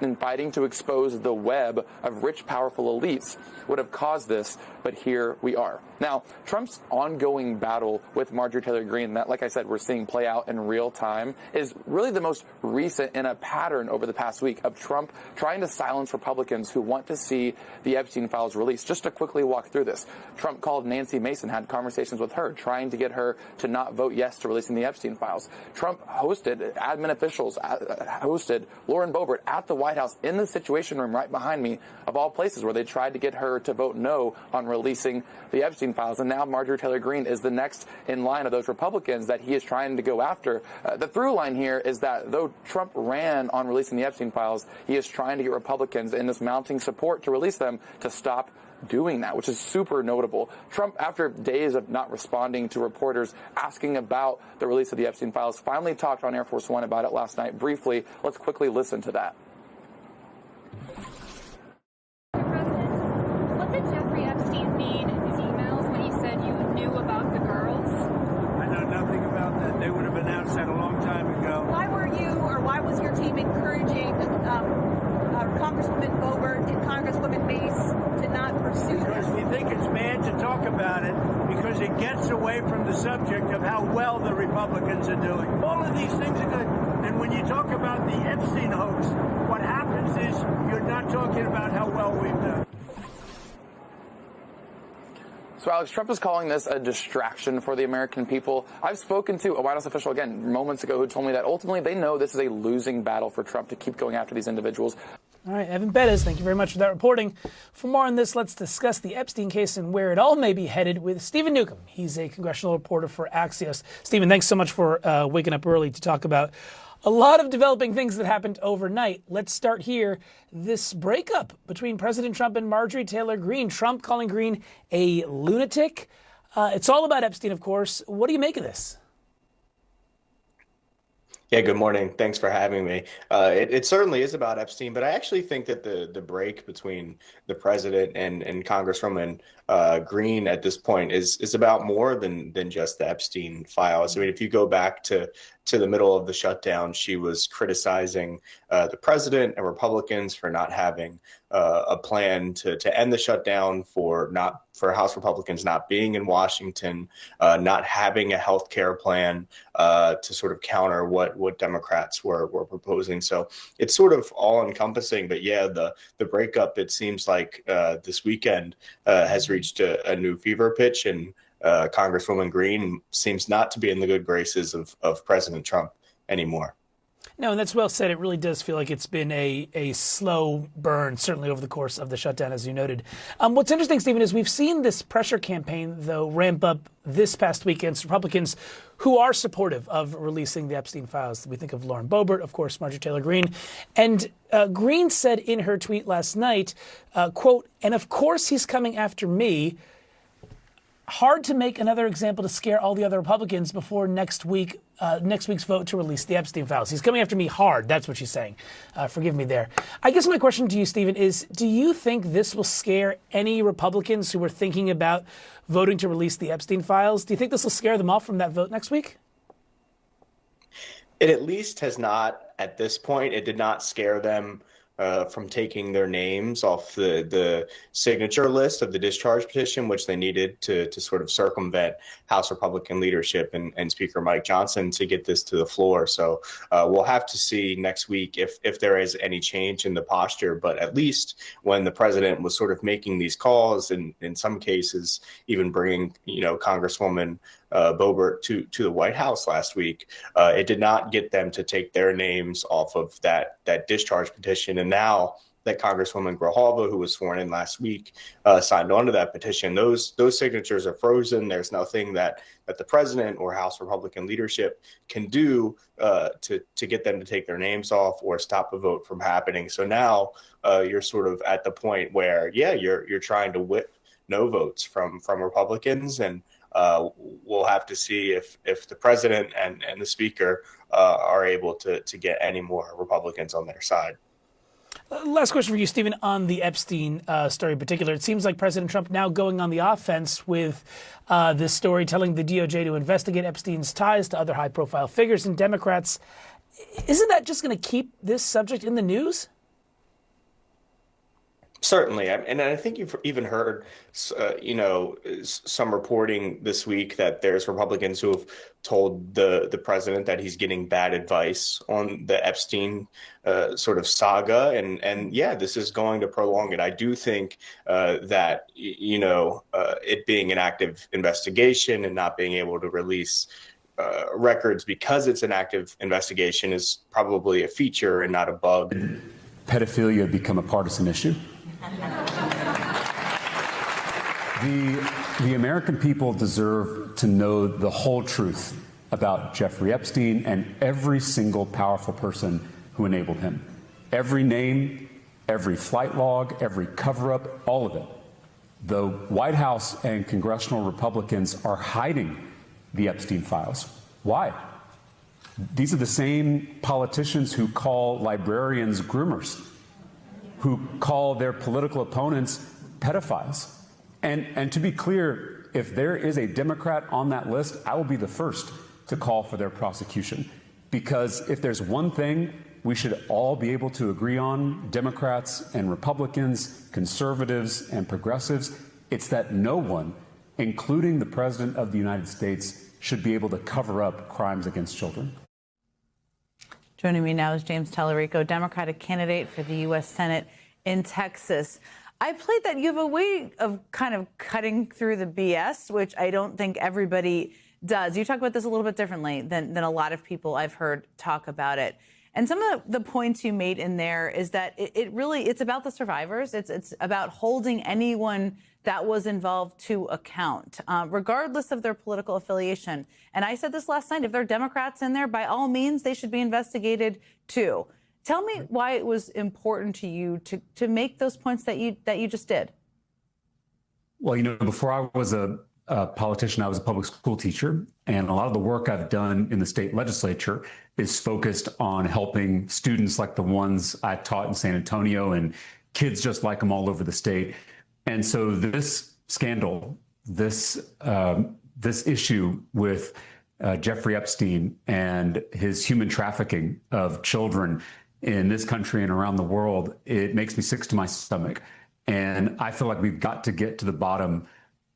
in fighting to expose the web of rich, powerful elites would have caused this, but here we are. Now, Trump's ongoing battle with Marjorie Taylor Greene, that, like I said, we're seeing play out in real time, is really the most recent in a pattern over the past week of Trump trying to silence Republicans who want to see the Epstein files released. Just to quickly walk through this, Trump called Nancy Mason, had conversations with her, trying to get her to not vote yes to releasing the Epstein files. Trump hosted admin officials, hosted Lauren Boebert at the White House in the Situation Room right behind me, of all places, where they tried to get her to vote no on releasing the Epstein files. And now Marjorie Taylor Greene is the next in line of those Republicans that he is trying to go after. The through line here is that though Trump ran on releasing the Epstein files, he is trying to get Republicans in this mounting support to release them to stop doing that, which is super notable. Trump, after days of not responding to reporters asking about the release of the Epstein files, finally talked on Air Force One about it last night briefly. Let's quickly listen to that. Mr. President, what did Jeffrey Epstein mean in his emails when he said you knew about the girls? I know nothing about that. They would have announced that a long time ago. Why were you, or why was your team encouraging Congresswoman Boebert and Congresswoman Mace to not pursue Because this? we think it's bad to talk about it because it gets away from the subject of how well the Republicans are doing. All of these things are good. And when you talk about the Epstein hoax, what happens is you're not talking about how well we've done. So, Alex, Trump is calling this a distraction for the American people. I've spoken to a White House official, again, moments ago, who told me that ultimately they know this is a losing battle for Trump to keep going after these individuals. All right, Evan Bettis, thank you very much for that reporting. For more on this, let's discuss the Epstein case and where it all may be headed with Stephen Newcomb. He's a congressional reporter for Axios. Stephen, thanks so much for waking up early to talk about a lot of developing things that happened overnight. Let's start here. This breakup between President Trump and Marjorie Taylor Greene. Trump calling Greene a lunatic. It's all about Epstein, of course. What do you make of this? Yeah, good morning. Thanks for having me. It certainly is about Epstein, but I actually think that the break between the president and Congresswoman Greene at this point is about more than just the Epstein files. I mean, if you go back to the middle of the shutdown, she was criticizing the president and Republicans for not having a plan to end the shutdown, for House Republicans not being in Washington, not having a health care plan to sort of counter what Democrats were proposing. So it's sort of all encompassing. But yeah, the breakup, it seems like this weekend has reached a new fever pitch, and Congresswoman Greene seems not to be in the good graces of President Trump anymore. No, and that's well said. It really does feel like it's been a slow burn, certainly over the course of the shutdown, as you noted. What's interesting, Stephen, is we've seen this pressure campaign, though, ramp up this past week against Republicans who are supportive of releasing the Epstein files. We think of Lauren Boebert, of course, Marjorie Taylor Greene. And Greene said in her tweet last night, quote, "And of course he's coming after me. Hard to make another example to scare all the other Republicans before next week's vote to release the Epstein files. He's coming after me hard." That's what she's saying. Forgive me there. I guess my question to you, Stephen, is do you think this will scare any Republicans who are thinking about voting to release the Epstein files? Do you think this will scare them off from that vote next week? It at least has not, at this point, it did not scare them from taking their names off the signature list of the discharge petition, which they needed to sort of circumvent House Republican leadership and Speaker Mike Johnson to get this to the floor. So we'll have to see next week if there is any change in the posture. But at least when the president was sort of making these calls, and in some cases even bringing, Congresswoman Boebert to the White House last week, it did not get them to take their names off of that discharge petition. And now that Congresswoman Grijalva, who was sworn in last week, signed on to that petition, those signatures are frozen. There's nothing that the president or House Republican leadership can do to get them to take their names off or stop a vote from happening. So now you're sort of at the point where, you're trying to whip no votes from Republicans, and we'll have to see if the president and the speaker are able to get any more Republicans on their side. Last question for you, Stephen, on the Epstein story in particular. It seems like President Trump now going on the offense with this story, telling the DOJ to investigate Epstein's ties to other high-profile figures and Democrats. Isn't that just going to keep this subject in the news? Certainly, and I think you've even heard, some reporting this week that there's Republicans who have told the president that he's getting bad advice on the Epstein sort of saga, and yeah, this is going to prolong it. I do think that it being an active investigation and not being able to release records because it's an active investigation is probably a feature and not a bug. Pedophilia become a partisan issue. The American people deserve to know the whole truth about Jeffrey Epstein and every single powerful person who enabled him. Every name, every flight log, every cover-up, all of it. The White House and congressional Republicans are hiding the Epstein files. Why? These are the same politicians who call librarians groomers, who call their political opponents pedophiles. And to be clear, if there is a Democrat on that list, I will be the first to call for their prosecution. Because if there's one thing we should all be able to agree on, Democrats and Republicans, conservatives and progressives, it's that no one, including the President of the United States, should be able to cover up crimes against children. Joining me now is James Tallarico, Democratic candidate for the U.S. Senate in Texas. I played that you have a way of kind of cutting through the BS, which I don't think everybody does. You talk about this a little bit differently than a lot of people I've heard talk about it. And some of the points you made in there is that it's about the survivors. It's about holding anyone that was involved to account, regardless of their political affiliation. And I said this last night, if there are Democrats in there, by all means, they should be investigated too. Tell me why it was important to you to make those points that you just did. Well, before I was a politician, I was a public school teacher, and a lot of the work I've done in the state legislature is focused on helping students like the ones I taught in San Antonio and kids just like them all over the state. And so this scandal, this issue with Jeffrey Epstein and his human trafficking of children in this country and around the world, it makes me sick to my stomach. And I feel like we've got to get to the bottom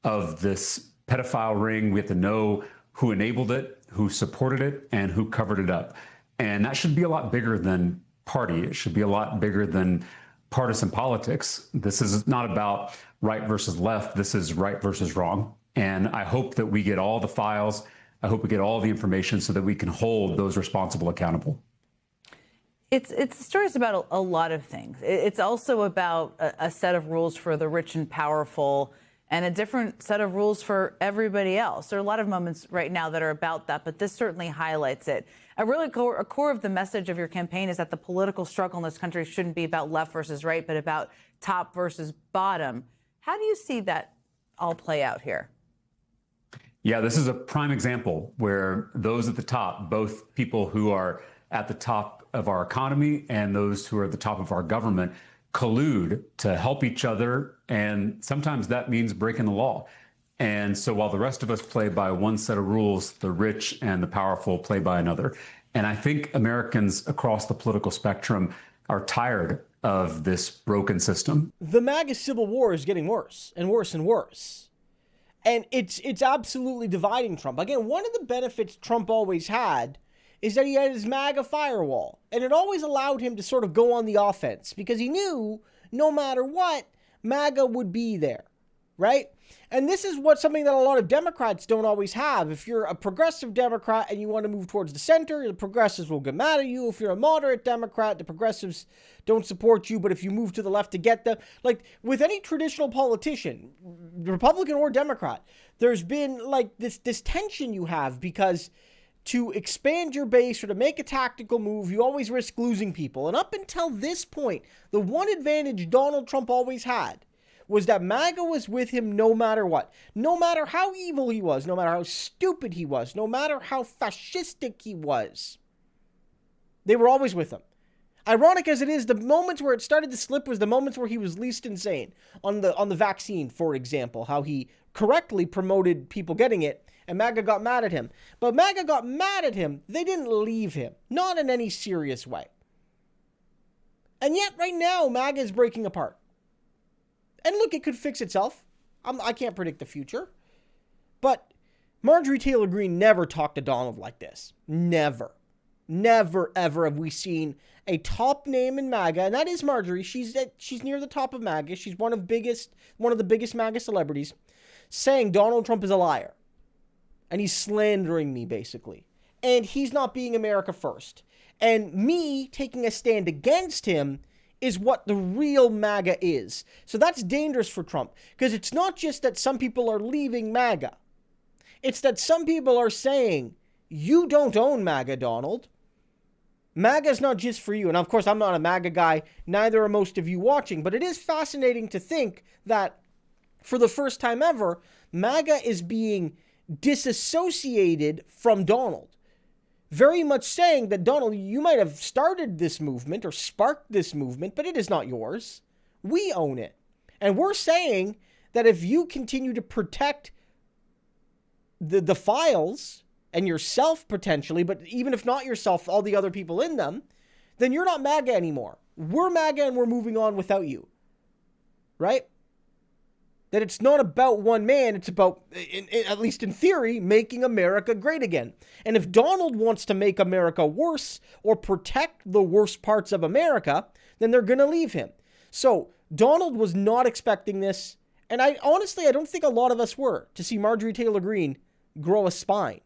of this pedophile ring. We have to know who enabled it, who supported it, and who covered it up. And that should be a lot bigger than party. It should be a lot bigger than partisan politics. This is not about right versus left. This is right versus wrong. And I hope that we get all the files. I hope we get all the information so that we can hold those responsible accountable. It's the story is about a lot of things. It's also about a set of rules for the rich and powerful and a different set of rules for everybody else. There are a lot of moments right now that are about that, but this certainly highlights it. A core of the message of your campaign is that the political struggle in this country shouldn't be about left versus right, but about top versus bottom. How do you see that all play out here? Yeah, this is a prime example where those at the top, both people who are at the top of our economy and those who are at the top of our government, collude to help each other. And sometimes that means breaking the law. And so while the rest of us play by one set of rules, the rich and the powerful play by another. And I think Americans across the political spectrum are tired of this broken system. The MAGA civil war is getting worse and worse and worse. And it's absolutely dividing Trump. Again, one of the benefits Trump always had is that he had his MAGA firewall. And it always allowed him to sort of go on the offense because he knew no matter what, MAGA would be there, right? And this is something that a lot of Democrats don't always have. If you're a progressive Democrat and you want to move towards the center, the progressives will get mad at you. If you're a moderate Democrat, the progressives don't support you. But if you move to the left to get them, like with any traditional politician, Republican or Democrat, there's been like this tension you have because to expand your base or to make a tactical move, you always risk losing people. And up until this point, the one advantage Donald Trump always had was that MAGA was with him no matter what. No matter how evil he was, no matter how stupid he was, no matter how fascistic he was, they were always with him. Ironic as it is, the moments where it started to slip was the moments where he was least insane. On the vaccine, for example, how he correctly promoted people getting it, and MAGA got mad at him. But MAGA got mad at him. They didn't leave him. Not in any serious way. And yet, right now, MAGA is breaking apart. And look, it could fix itself. I can't predict the future. But Marjorie Taylor Greene never talked to Donald like this. Never. Never, ever have we seen a top name in MAGA, and that is Marjorie. She's near the top of MAGA. She's one of the biggest MAGA celebrities, saying Donald Trump is a liar. And he's slandering me, basically. And he's not being America first. And me taking a stand against him is what the real MAGA is. So that's dangerous for Trump, because it's not just that some people are leaving MAGA. It's that some people are saying, you don't own MAGA, Donald. MAGA is not just for you. And of course, I'm not a MAGA guy. Neither are most of you watching. But it is fascinating to think that for the first time ever, MAGA is being disassociated from Donald. Very much saying that, Donald, you might have started this movement or sparked this movement, but it is not yours. We own it. And we're saying that if you continue to protect the files and yourself potentially, but even if not yourself, all the other people in them, then you're not MAGA anymore. We're MAGA and we're moving on without you. Right? That it's not about one man, it's about, at least in theory, making America great again. And if Donald wants to make America worse or protect the worst parts of America, then they're going to leave him. So Donald was not expecting this. And I don't think a lot of us were, to see Marjorie Taylor Greene grow a spine.